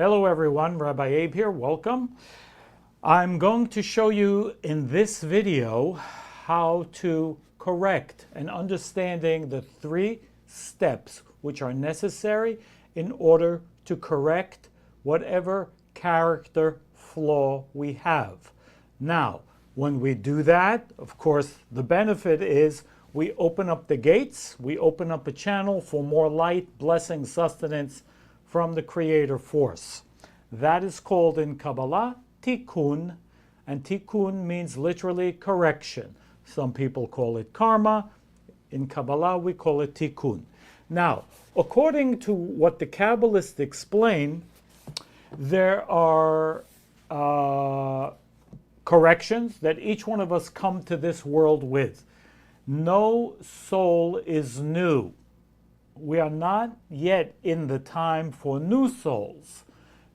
Hello everyone, Rabbi Abe here, welcome. I'm going to show you in this video how to correct and understanding the 3 steps which are necessary in order to correct whatever character flaw we have. Now, when we do that, of course, the benefit is we open up the gates, we open up a channel for more light, blessing, sustenance from the creator force. That is called in Kabbalah tikkun, and tikkun means literally correction. Some people call it karma. In Kabbalah we call it tikkun. Now, according to what the Kabbalists explain, there are corrections that each one of us come to this world with. No soul is new. We are not yet in the time for new souls,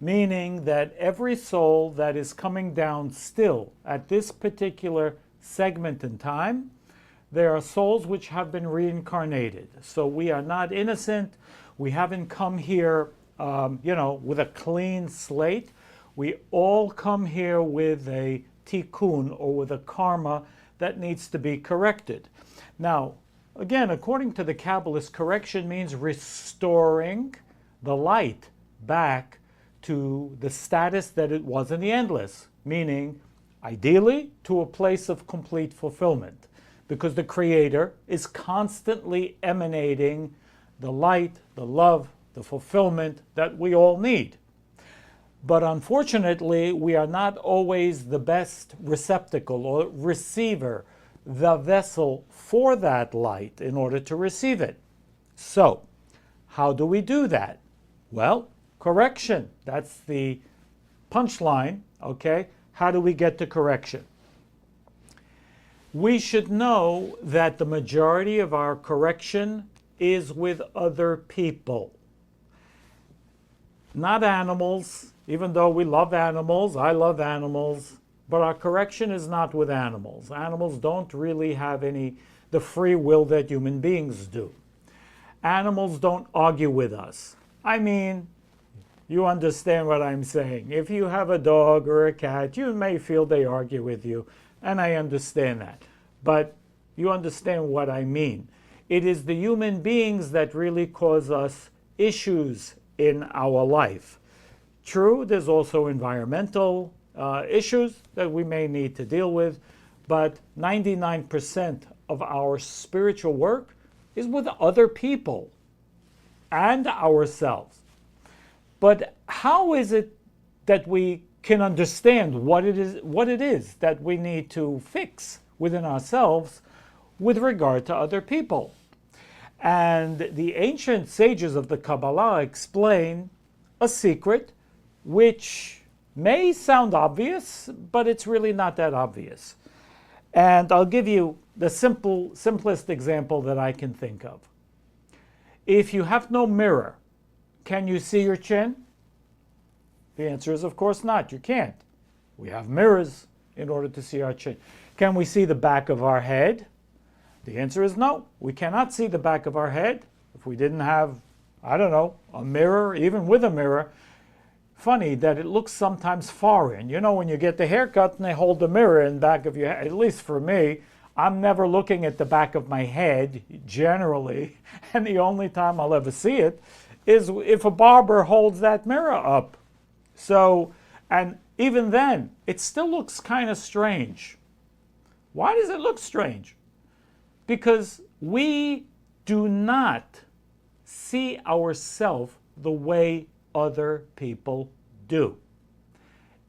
meaning that every soul that is coming down still at this particular segment in time, there are souls which have been reincarnated. So we are not innocent. We haven't come here, with a clean slate. We all come here with a tikkun, or with a karma that needs to be corrected. Now, again, according to the Kabbalist, correction means restoring the light back to the status that it was in the endless, meaning, ideally, to a place of complete fulfillment, because the Creator is constantly emanating the light, the love, the fulfillment that we all need. But unfortunately, we are not always the best receptacle or receiver, the vessel for that light in order to receive it. So, how do we do that? Well, correction. That's the punchline, okay? How do we get to correction? We should know that the majority of our correction is with other people, not animals. Even though we love animals, I love animals, but our correction is not with animals. Animals don't really have the free will that human beings do. Animals don't argue with us. I mean, you understand what I'm saying. If you have a dog or a cat, you may feel they argue with you, and I understand that. But you understand what I mean. It is the human beings that really cause us issues in our life. True, there's also environmental issues that we may need to deal with, but 99% of our spiritual work is with other people and ourselves. But how is it that we can understand what it is that we need to fix within ourselves with regard to other people? And the ancient sages of the Kabbalah explain a secret which may sound obvious, but it's really not that obvious. And I'll give you the simplest example that I can think of. If you have no mirror, can you see your chin? The answer is, of course not. You can't. We have mirrors in order to see our chin. Can we see the back of our head? The answer is no. We cannot see the back of our head. If we didn't have, a mirror, even with a mirror, funny that it looks sometimes foreign. You know, when you get the haircut and they hold the mirror in the back of your head, at least for me, I'm never looking at the back of my head, generally, and the only time I'll ever see it is if a barber holds that mirror up. So, and even then, it still looks kind of strange. Why does it look strange? Because we do not see ourselves the way other people do.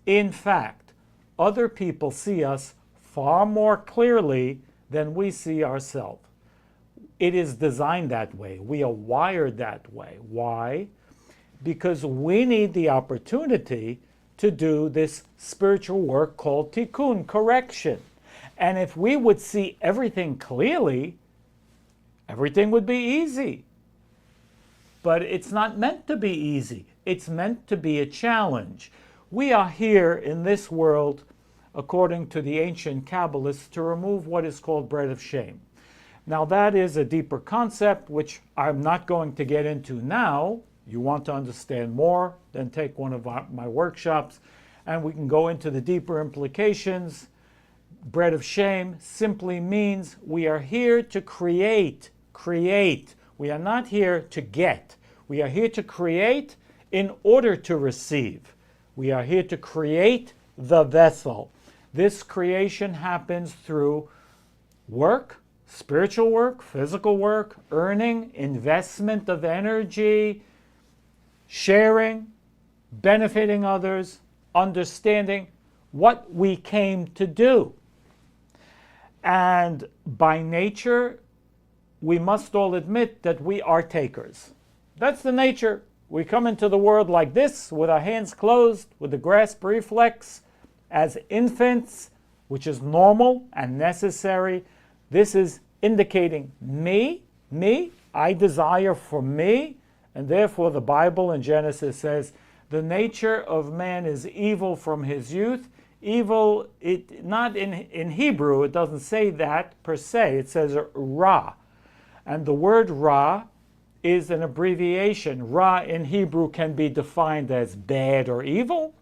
In fact, other people see us far more clearly than we see ourselves. It is designed that way. We are wired that way. Why? Because we need the opportunity to do this spiritual work called tikkun, correction. And if we would see everything clearly, everything would be easy. But it's not meant to be easy. It's meant to be a challenge. We are here in this world, according to the ancient Kabbalists, to remove what is called bread of shame. Now that is a deeper concept, which I'm not going to get into now, You want to understand more, then take one of my workshops and we can go into the deeper implications. Bread of shame simply means we are here to create. We are not here to get. We are here to create in order to receive. We are here to create the vessel. This creation happens through work, spiritual work, physical work, earning, investment of energy, sharing, benefiting others, understanding what we came to do. And by nature, we must all admit that we are takers. That's the nature. We come into the world like this, with our hands closed, with the grasp reflex, as infants, which is normal and necessary. This is indicating me, I desire for me, and therefore the Bible in Genesis says, the nature of man is evil from his youth. Evil, not in Hebrew, it doesn't say that per se, it says Ra. And the word Ra is an abbreviation. Ra in Hebrew can be defined as bad or evil,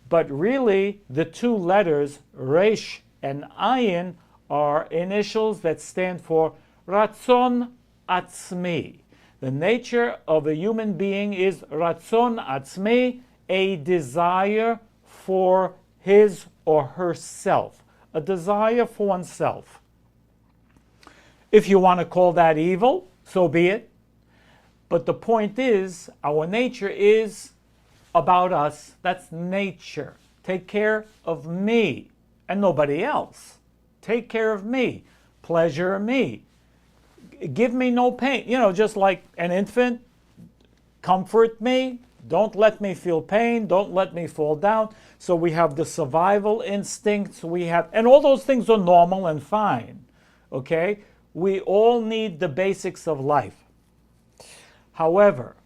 but really the two letters, Resh and Ayin, are initials that stand for Ratzon Atzmi. The nature of a human being is Ratzon Atzmi, a desire for his or herself, a desire for oneself. If you want to call that evil, so be it. But the point is, our nature is about us. That's nature. Take care of me and nobody else. Take care of me. Pleasure me. Give me no pain. Just like an infant, comfort me. Don't let me feel pain. Don't let me fall down. So we have the survival instincts. And all those things are normal and fine. Okay? We all need the basics of life. However,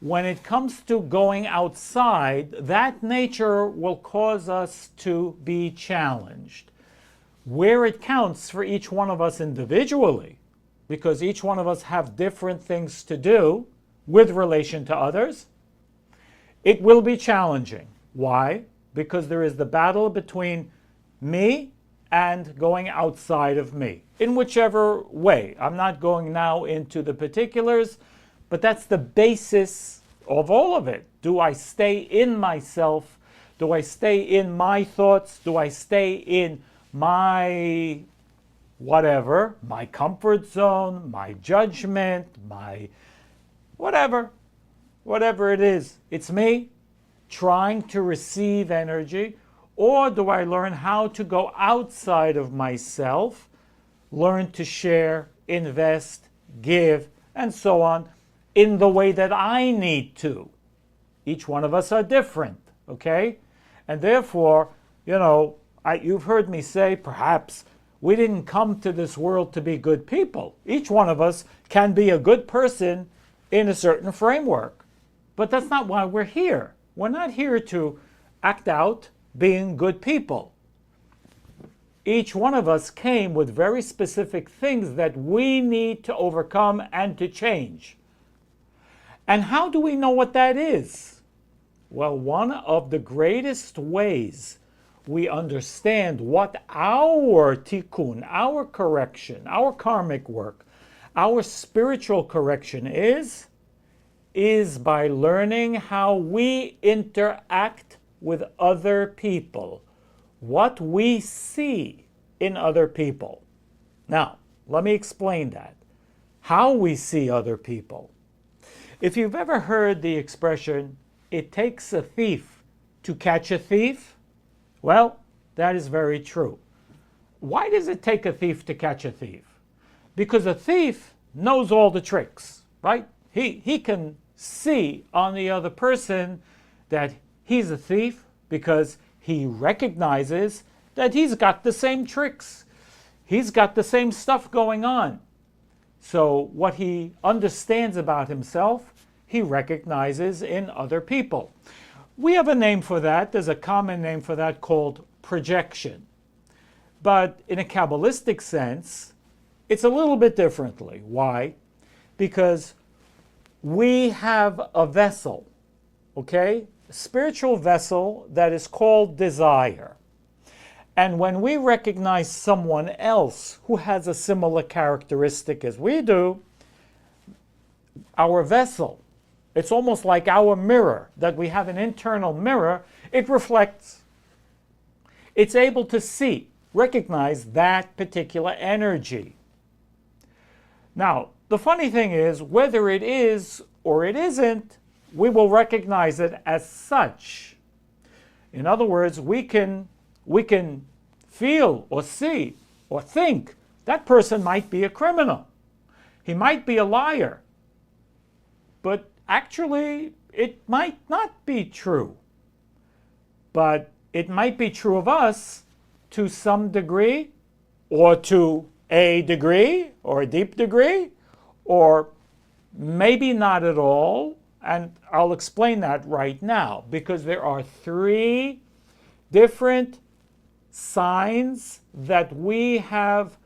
when it comes to going outside, that nature will cause us to be challenged. Where it counts for each one of us individually, because each one of us have different things to do with relation to others, it will be challenging. Why? Because there is the battle between me and going outside of me, in whichever way. I'm not going now into the particulars, but that's the basis of all of it. Do I stay in myself? Do I stay in my thoughts? Do I stay in my whatever, my comfort zone, my judgment, my whatever it is? It's me trying to receive energy. Or do I learn how to go outside of myself, learn to share, invest, give, and so on, in the way that I need to? Each one of us are different, okay? And therefore, you've heard me say, perhaps, we didn't come to this world to be good people. Each one of us can be a good person in a certain framework. But that's not why we're here. We're not here to act out being good people. Each one of us came with very specific things that we need to overcome and to change. And how do we know what that is? Well, one of the greatest ways we understand what our tikkun, our correction, our karmic work, our spiritual correction is by learning how we interact with other people, what we see in other people. Now, let me explain that. How we see other people. If you've ever heard the expression, it takes a thief to catch a thief, well, that is very true. Why does it take a thief to catch a thief? Because a thief knows all the tricks, right? He can see on the other person that he's a thief because he recognizes that he's got the same tricks. He's got the same stuff going on. So what he understands about himself, he recognizes in other people. We have a name for that. There's a common name for that called projection. But in a Kabbalistic sense, it's a little bit differently. Why? Because we have a vessel, okay? A spiritual vessel that is called desire. And when we recognize someone else who has a similar characteristic as we do, our vessel, it's almost like our mirror, that we have an internal mirror, it reflects. It's able to see, recognize that particular energy. Now, the funny thing is, whether it is or it isn't, we will recognize it as such. In other words, we can feel or see or think that person might be a criminal. He might be a liar. But actually, it might not be true. But it might be true of us to some degree, or to a degree, or a deep degree, or maybe not at all. And I'll explain that right now, because there are 3 different signs that we have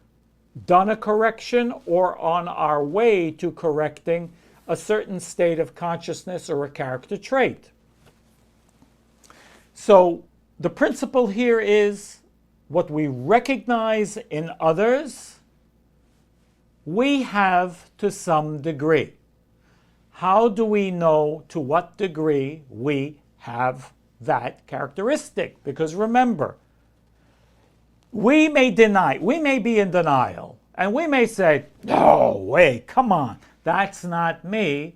done a correction or on our way to correcting a certain state of consciousness or a character trait. So the principle here is what we recognize in others, we have to some degree. How do we know to what degree we have that characteristic? Because remember, we may be in denial, and we may say, no way, come on, that's not me,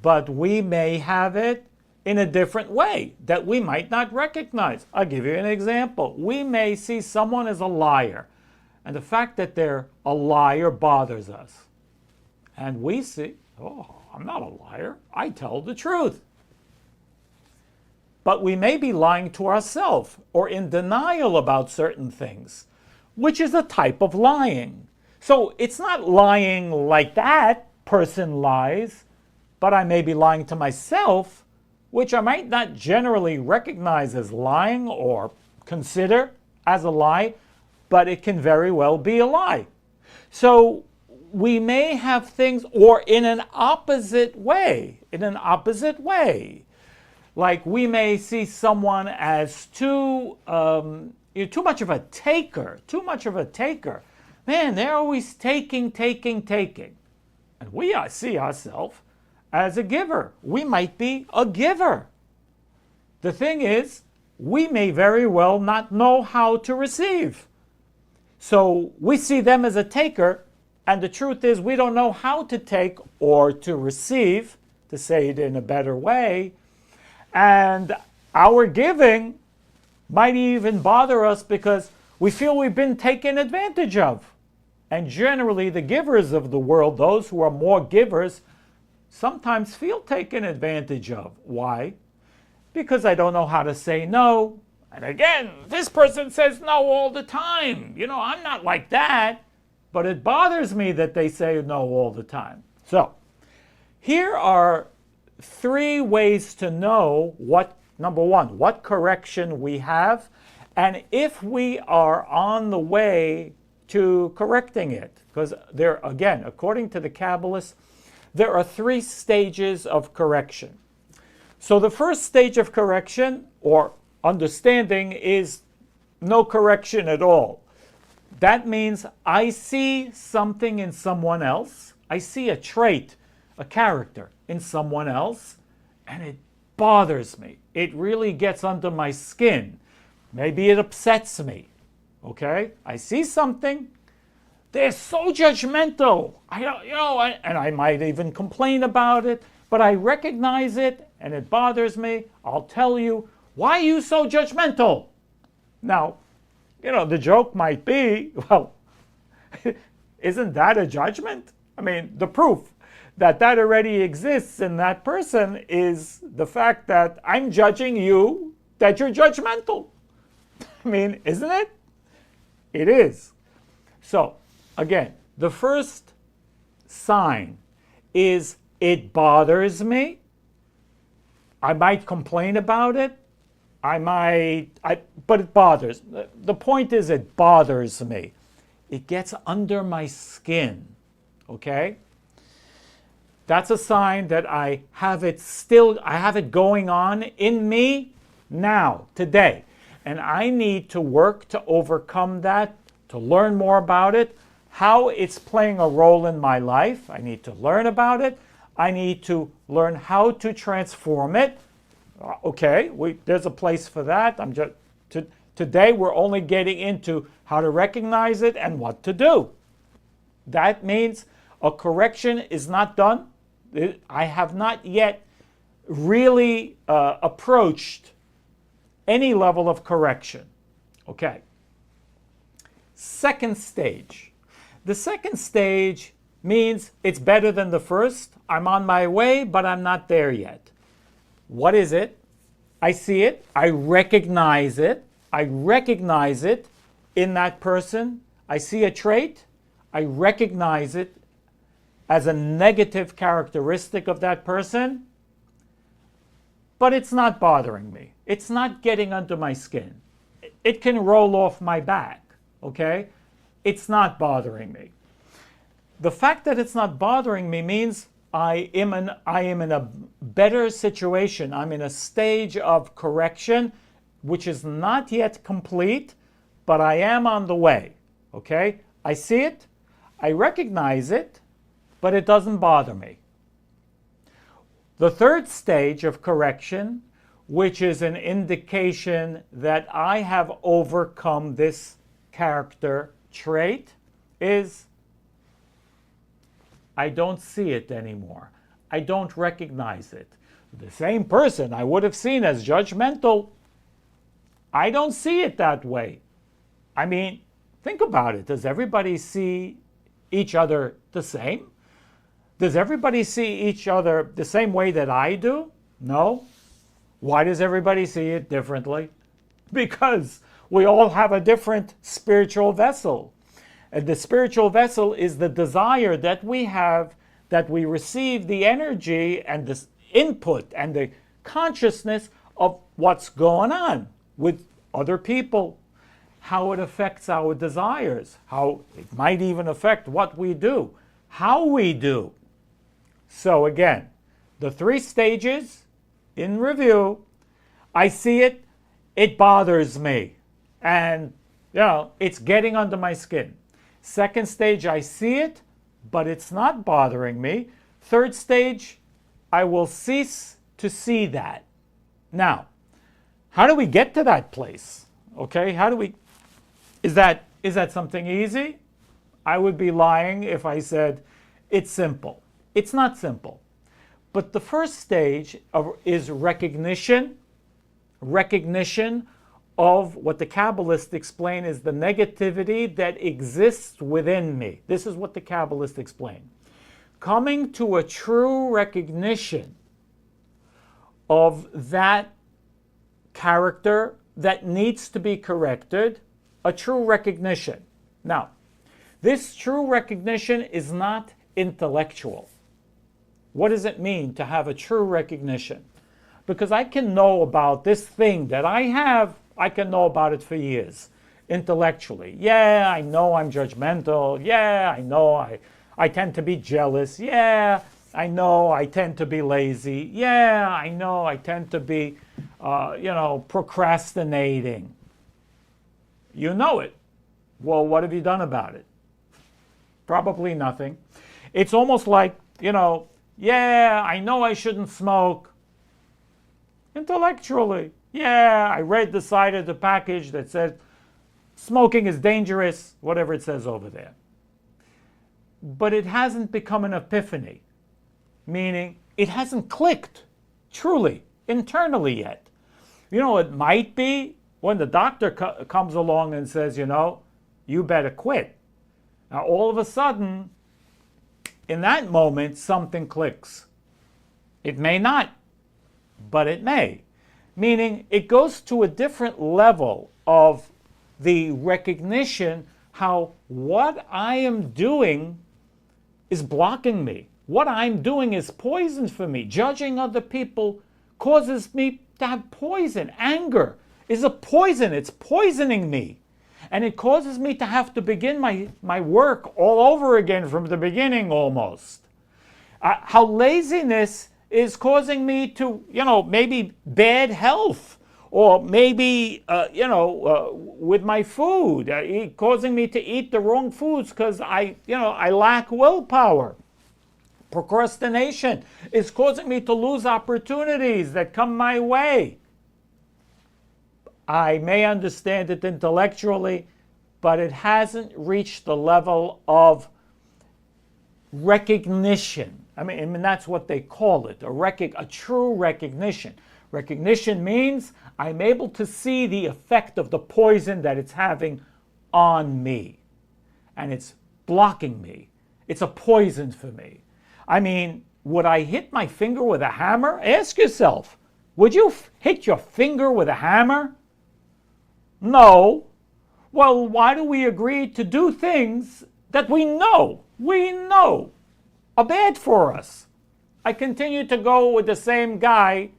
but we may have it in a different way that we might not recognize. I'll give you an example. We may see someone as a liar, and the fact that they're a liar bothers us. And we see, oh, I'm not a liar, I tell the truth. But we may be lying to ourselves or in denial about certain things, which is a type of lying. So it's not lying like that person lies, but I may be lying to myself, which I might not generally recognize as lying or consider as a lie, but it can very well be a lie. So we may have things, or in an opposite way, like we may see someone as too much of a taker, Man, they're always taking. And we see ourselves as a giver. We might be a giver. The thing is, we may very well not know how to receive. So we see them as a taker, and the truth is we don't know how to take or to receive, to say it in a better way. And our giving might even bother us because we feel we've been taken advantage of. And generally, the givers of the world, those who are more givers, sometimes feel taken advantage of. Why? Because I don't know how to say no. And again, this person says no all the time. I'm not like that. But it bothers me that they say no all the time. So, here are 3 ways to know number 1, what correction we have, and if we are on the way to correcting it. Because there, again, according to the Kabbalists, there are 3 stages of correction. So the first stage of correction, or understanding, is no correction at all. That means I see something in someone else. I see a trait, a character in someone else, and it bothers me. It really gets under my skin. Maybe it upsets me. Okay? I see something. They're so judgmental. And I might even complain about it, but I recognize it and it bothers me. I'll tell you, why are you so judgmental? Now, the joke might be, well, isn't that a judgment? I mean, the proof that already exists in that person is the fact that I'm judging you that you're judgmental. I mean, isn't it? It is. So, again, the first sign is it bothers me. I might complain about it. But it bothers. The point is it bothers me. It gets under my skin, okay? That's a sign that I have it going on in me now, today. And I need to work to overcome that, to learn more about it, how it's playing a role in my life. I need to learn about it. I need to learn how to transform it. Okay, there's a place for that. Today we're only getting into how to recognize it and what to do. That means a correction is not done. I have not yet really approached any level of correction. Okay. Second stage. The second stage means it's better than the first. I'm on my way, but I'm not there yet. What is it? I see it. I recognize it. I recognize it in that person. I see a trait. I recognize it as a negative characteristic of that person, but it's not bothering me. It's not getting under my skin. It can roll off my back, okay? It's not bothering me. The fact that it's not bothering me means I am in a better situation. I'm in a stage of correction which is not yet complete, but I am on the way, okay? I see it, I recognize it, but it doesn't bother me. The third stage of correction, which is an indication that I have overcome this character trait, is I don't see it anymore. I don't recognize it. The same person I would have seen as judgmental, I don't see it that way. I mean, think about it. Does everybody see each other the same? Does everybody see each other the same way that I do? No. Why does everybody see it differently? Because we all have a different spiritual vessel. And the spiritual vessel is the desire that we have, that we receive the energy and the input and the consciousness of what's going on with other people, how it affects our desires, how it might even affect what we do, how we do. So again, the three stages in review, I see it, it bothers me, and it's getting under my skin. Second stage, I see it, but it's not bothering me. Third stage, I will cease to see that. Now, how do we get to that place? Okay, is that something easy? I would be lying if I said it's simple. It's not simple. But the first stage is recognition of what the Kabbalists explain is the negativity that exists within me. This is what the Kabbalists explain. Coming to a true recognition of that character that needs to be corrected, a true recognition. Now, this true recognition is not intellectual. What does it mean to have a true recognition? Because I can know about this thing that I have, I can know about it for years, intellectually. Yeah, I know I'm judgmental. Yeah, I know I tend to be jealous. Yeah, I know I tend to be lazy. Yeah, I know I tend to be, procrastinating. You know it. Well, what have you done about it? Probably nothing. It's almost like, yeah, I know I shouldn't smoke. Intellectually, yeah, I read the side of the package that said smoking is dangerous, whatever it says over there. But it hasn't become an epiphany, meaning it hasn't clicked truly, internally yet. It might be when the doctor comes along and says, you better quit. Now, all of a sudden, in that moment, something clicks. It may not, but it may. Meaning, it goes to a different level of the recognition how what I am doing is blocking me. What I'm doing is poison for me. Judging other people causes me to have poison. Anger is a poison. It's poisoning me. And it causes me to have to begin my work all over again from the beginning almost. How laziness is causing me to, maybe bad health, or maybe, with my food, causing me to eat the wrong foods because I lack willpower. Procrastination is causing me to lose opportunities that come my way. I may understand it intellectually, but it hasn't reached the level of recognition. I mean, that's what they call it, a true recognition. Recognition means I'm able to see the effect of the poison that it's having on me. And it's blocking me. It's a poison for me. I mean, would I hit my finger with a hammer? Ask yourself, would you hit your finger with a hammer? No. Well, why do we agree to do things that we know are bad for us? I continue to go with the same guy,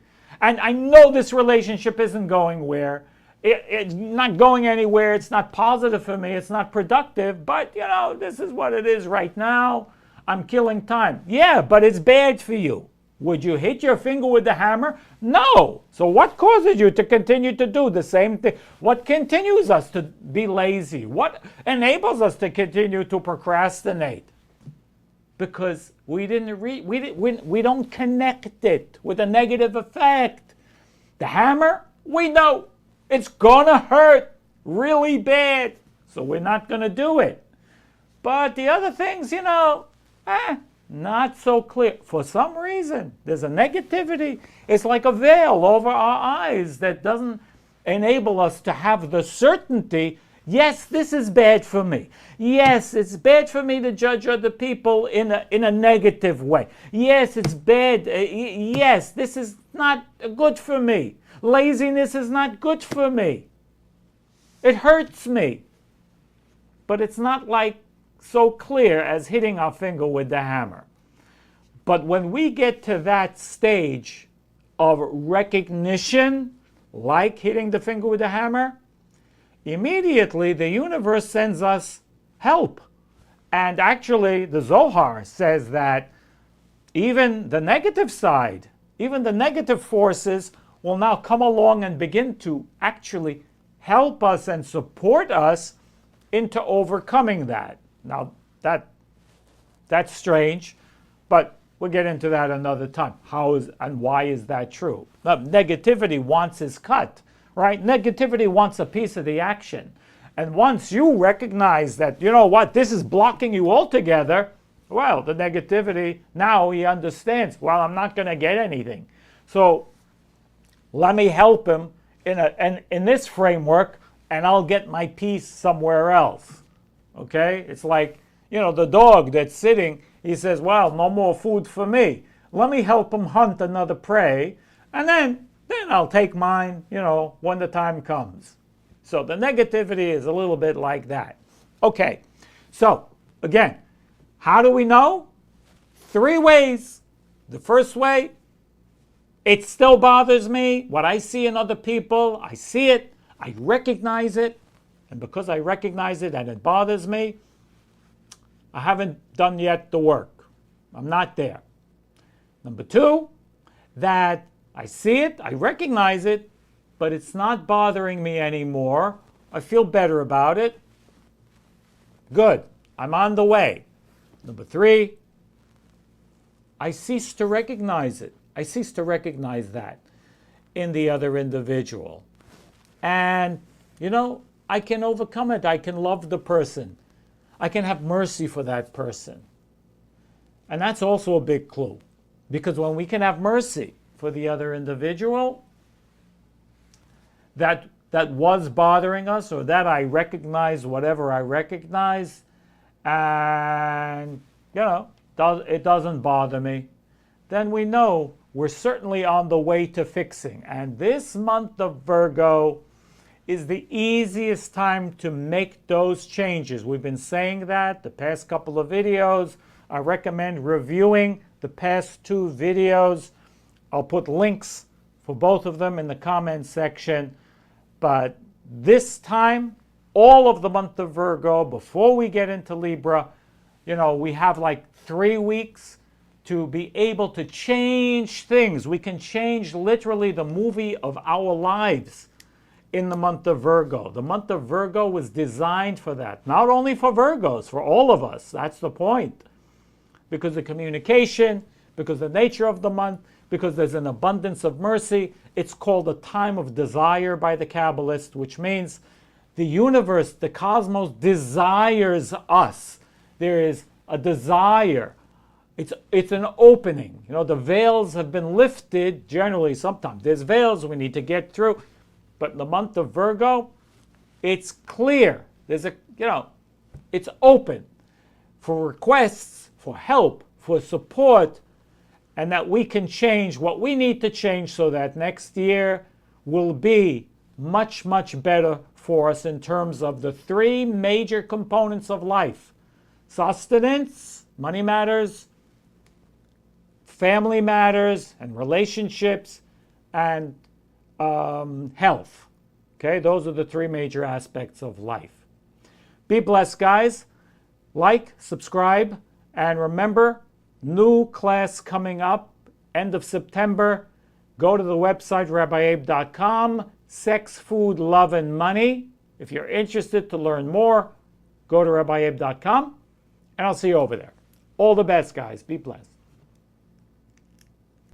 and I know this relationship isn't going where. It's not going anywhere. It's not positive for me. It's not productive. But, this is what it is right now. I'm killing time. Yeah, but it's bad for you. Would you hit your finger with the hammer? No. So what causes you to continue to do the same thing? What continues us to be lazy? What enables us to continue to procrastinate? Because we don't connect it with a negative effect. The hammer, we know it's gonna hurt really bad, so we're not gonna do it. But the other things, not so clear. For some reason, there's a negativity. It's like a veil over our eyes that doesn't enable us to have the certainty, yes, this is bad for me. Yes, it's bad for me to judge other people in a negative way. Yes, it's bad. Yes, this is not good for me. Laziness is not good for me. It hurts me. But it's not like so clear as hitting our finger with the hammer. But when we get to that stage of recognition, like hitting the finger with the hammer, immediately the universe sends us help. And actually, the Zohar says that even the negative side, even the negative forces will now come along and begin to actually help us and support us into overcoming that. Now, that's strange, but we'll get into that another time. How is and why is that true? Now, negativity wants its cut, right? Negativity wants a piece of the action. And once you recognize that, this is blocking you altogether, well, the negativity, now he understands, well, I'm not going to get anything. So let me help him in this framework, and I'll get my piece somewhere else. Okay? It's like, the dog that's sitting, he says, well, no more food for me. Let me help him hunt another prey, and then I'll take mine, when the time comes. So the negativity is a little bit like that. Okay, so again, how do we know? 3 ways. The first way, it still bothers me. What I see in other people, I see it, I recognize it, and because I recognize it and it bothers me, I haven't done yet the work. I'm not there. Number 2, that I see it, I recognize it, but it's not bothering me anymore. I feel better about it. Good, I'm on the way. Number 3, I cease to recognize it. I cease to recognize that in the other individual. And, I can overcome it. I can love the person. I can have mercy for that person. And that's also a big clue. Because when we can have mercy for the other individual that was bothering us, or that I recognize whatever I recognize, and, it doesn't bother me, then we know we're certainly on the way to fixing. And this month of Virgo is the easiest time to make those changes. We've been saying that the past couple of videos. I recommend reviewing the past 2 videos. I'll put links for both of them in the comment section. But this time, all of the month of Virgo, before we get into Libra, we have like 3 weeks to be able to change things. We can change literally the movie of our lives in the month of Virgo. The month of Virgo was designed for that. Not only for Virgos, for all of us. That's the point. Because of communication, because of the nature of the month, because there's an abundance of mercy. It's called a time of desire by the Kabbalists, which means the universe, the cosmos, desires us. There is a desire. It's an opening. You know, the veils have been lifted. Generally, sometimes there's veils we need to get through. But in the month of Virgo, it's clear. There's it's open for requests, for help, for support, and that we can change what we need to change so that next year will be much, much better for us in terms of the three major components of life: sustenance, money matters, family matters, and relationships, and health. Okay, those are the three major aspects of life. Be blessed, guys. Like, subscribe, and remember, new class coming up, end of September. Go to the website, RabbiAbe.com, Sex, Food, Love, and Money. If you're interested to learn more, go to RabbiAbe.com, and I'll see you over there. All the best, guys. Be blessed.